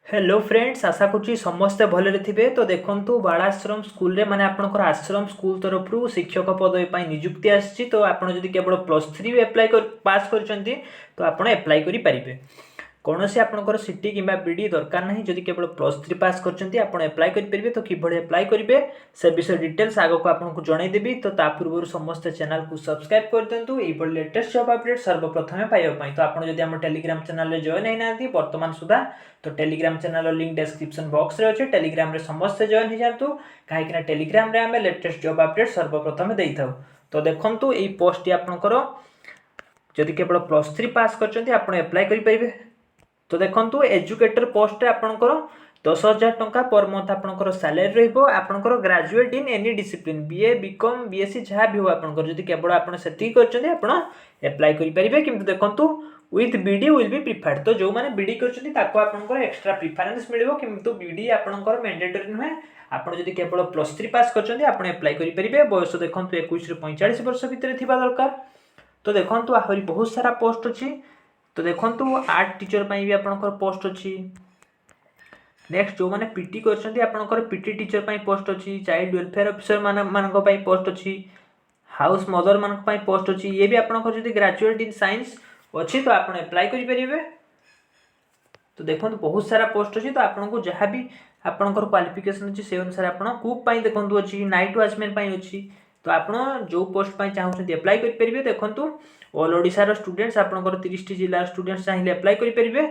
Hello friends, आशा करुँची समस्ते भलरे थे। तो देखो बालाश्रम स्कूल रे माने आपनकर आश्रम स्कूल तरफ शिक्षक पदवी पर नियुक्ति आसी। तो आपड़ जदि केवल +3 एप्लाय कर पास कर तो आपड़ एप्लाय करेंगे। कौन से आपंकर सीटी कि बीडी दरकार ना। जदि केवल +3 पास कर एप्लाय करेंगे। तो किभଳି एप्लाय करेंगे से विषय डिटेल्स आग को आपको जनईदेवी। तो पूर्व समस्त चैनल को सब्सक्राइब कर दिंतु। ये लेटेस्ट जॉब अपडेट सर्वप्रथम पाइबापी। तो आपड़ जदि आम टेलीग्राम चैनल में जॉइन होना बर्तमान सुधा तो Telegram channel link description box रे अच्छे। टेलीग्राम रे समस्त जॉइन हो जातु कहीं टेलीग्राम रे आम लेटेस्ट जॉब अपडेट सर्वप्रथम दे था। तो देखो ये पोस्ट आपंकर जदि केवल +3 पास कर एप्लाय करेंगे। तो देखो एजुकेटर पोस्ट आपंकर 10,000 टंका पर मंथ आपंकर सैलरी रहा। Graduate in any discipline BA BCom BSc जहाँ भी हो आपंकर जदि केवल आप एप्लाय करेंगे। किंतु देखो with BD will be preferred. तो जो मैंने बीडी कर एक्स्ट्रा प्रिफरेन्स मिले किंतु बीडी आपंकर मैंडेटरी नुहे। आप जदि केवल +3 पास कर एप्लाय करेंगे। बयस देखो 21 ରୁ 45 वर्ष भितर थिबा दरकार। तो देखो आहरी बहुत सारा पोस्ट अच्छी। तो देखो आर्ट टीचर भी आपंकर पोस्ट अच्छी। नेक्स्ट जो मैंने पीटी कर पीटी टीचर पोस्ट अच्छी। चाइल्ड वेलफेयर ऑफिसर मान पोस्ट अच्छी। हाउस मदर मान पोस्ट अच्छी। ये भी आपंकर जब ग्रेजुएट इन साइंस अच्छी तो आप एप्लाय करेंगे। तो देखो बहुत सारा पोस्ट अच्छी। तो आपको जहाँ भी आपंकर क्वालिफिकेशन अच्छी से अनुसार आप कुक देखो अच्छी नाइट वॉचमैन अच्छी। तो आप जो पोस्ट चाहते एप्लाय करेंगे। देखो ऑल ओडिशार स्टूडेंट्स आपंकर 30 जिलार स्टूडेंट्स चाहिए एप्लाय करेंगे।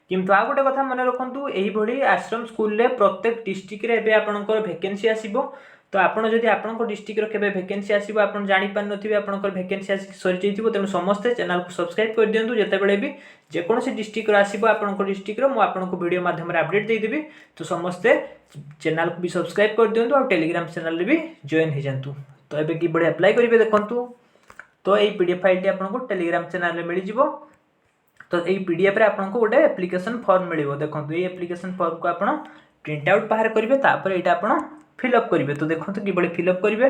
किंतु आ गोटे कथा मन रखु यही आश्रम स्कूल रे प्रत्येक डिस्ट्रिक्ट रे आपंकर भैकेंसी आसीबो। तो आपड़ जदि आप डिस्ट्रिक्ट के भैकेंसी आसो आप जापार थे आपंकर भैकेंसी आसिक सरी जाइए। तेणु समस्ते चैनल को सब्सक्राइब कर दिंतु। जितेबाला भी जेकोसी डिस्ट्रिक्ट आसो आप डिस्ट्रिक्ट मुझे वीडियो माध्यम अपडेट देदेवी। तो समस्ते चैनल को भी सब्सक्राइब कर दिंतु और टेलीग्राम चैनल भी जॉइन हो जातु। तो ये कि एप्लाय करेंगे देखूँ। तो ये पीडीएफ फाइल आपको टेलीग्राम चैनल में मिल जाव। तो ये पीडीएफ रे आपको गोटे एप्लिकेशन फॉर्म मिल। देखो ये एप्लिकेशन फॉर्म को आप प्रिंट आउट बाहर करेंगे। यहाँ आप फिलअप करेंगे। तो देखो कि फिलअप करेंगे।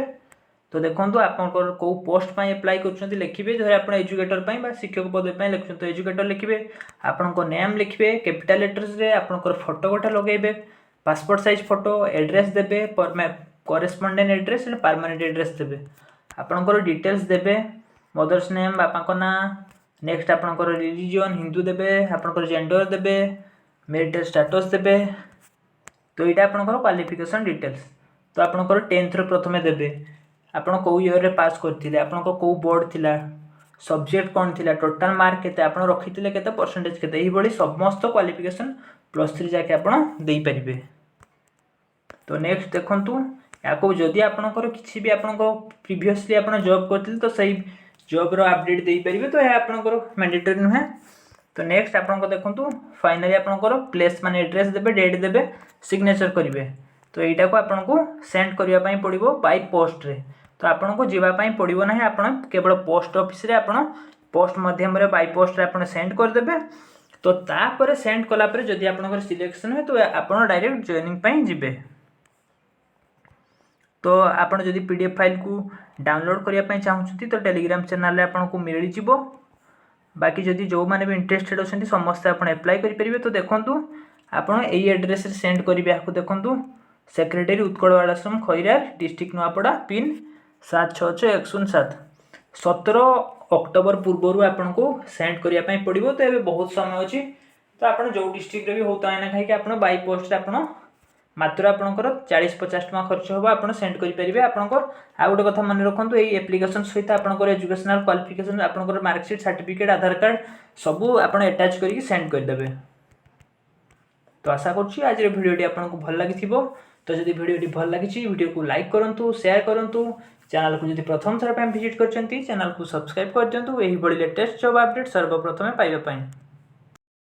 तो देखो आपंकर कौ पोस्ट एप्लाय कर लिखे जो आप एजुकेटर शिक्षक पदवी लिखुं। तो एजुकेटर लिखे आपण नेम लिखे कैपिटल लेटर्स रे आपंकर फोटो गोटे लगे पासपोर्ट साइज फोटो एड्रेस देवे करेस्पोंडेंट एड्रेस परमानेंट एड्रेस देवे आपंकर डिटेल्स देवे मदर्स नेम बापा ना नेक्स्ट आपंकर रिलीजन हिंदू देवे आपंकर जेंडर देवे मैरिटल स्टेटस देवे। तो यहाँ आपंकर क्वालिफिकेशन डिटेल्स तो आपंकर 10th प्रथमे देवे आप कौ ईयर रे पास करते आप कौ बोर्ड थिला सब्जेक्ट कौन थिला टोटाल मार्क केते आप रखी के परसेंटेज के यही समस्त क्वालिफिकेशन +3 जाके आप दे पारे। तो नेक्स्ट देखूँ या जदि आपंकर किसी भी आप प्रीवियसली आप जॉब करते तो सही जॉब रो अपडेट दे पारे। तो यह आपंकर मैंडेटरी नुहे। तो नेक्स्ट आपको देखो फाइनली आपंकर प्लेस माने एड्रेस देवे डेट देवे सिग्नेचर करेंगे। तो यहाँ को आपको सेंड करने पड़ो बाय पोस्ट रे। तो आपको जावाई पड़ो ना आप केवल पोस्ट ऑफिस रे आप पोस्ट मध्यम बाय पोस्ट रे आप सेंड करदे। तो तापर सेंड कलापर जदि आपंकर सिलेक्शन हुए तो आप डायरेक्ट जॉइनिंग जिबे। तो आप जदि पीडीएफ फाइल को डाउनलोड करने चाहते तो टेलीग्राम चैनल आपको मिल जाव। बाकी जदि जो मैंने भी इंटरेस्टेड अच्छे समस्ते आप एप्लाय करेंगे। तो देखूँ आप यही एड्रेस सेंड करेंगे। आपको देखूँ secretary Utkal Balashram Khairar district Nuapada pin 766107 17 October पूर्व आपको सेंड करने पड़ो। तो ये बहुत समय अच्छी। तो आप जो डिस्ट्रिक्ट भी होता है ना कहीं आप बाय पोस्ट आप मात्र आपंकर 40-50 टका खर्च होगा आप सेंड करेंगे। आपंकर आ गोटे कथा मन रखु ये एप्लिकेशन सहित आपंकर एजुकेशनल क्वालिफिकेशन आपंकर मार्कशीट सर्टिफिकेट आधार कार्ड सबू आप अटैच करके सेंड करदे। तो आशा करुँच आज भिडियोटी आपको भल लगी। तो जब भिडियोटी भल लगी वीडियो को लाइक करूँ शेयर करूँ चैनल को जब प्रथम थर विजिट कर चैनल को सब्सक्राइब कर दिंतु। यही लेटेस्ट जॉब अपडेट सर्वप्रथम पाइबा।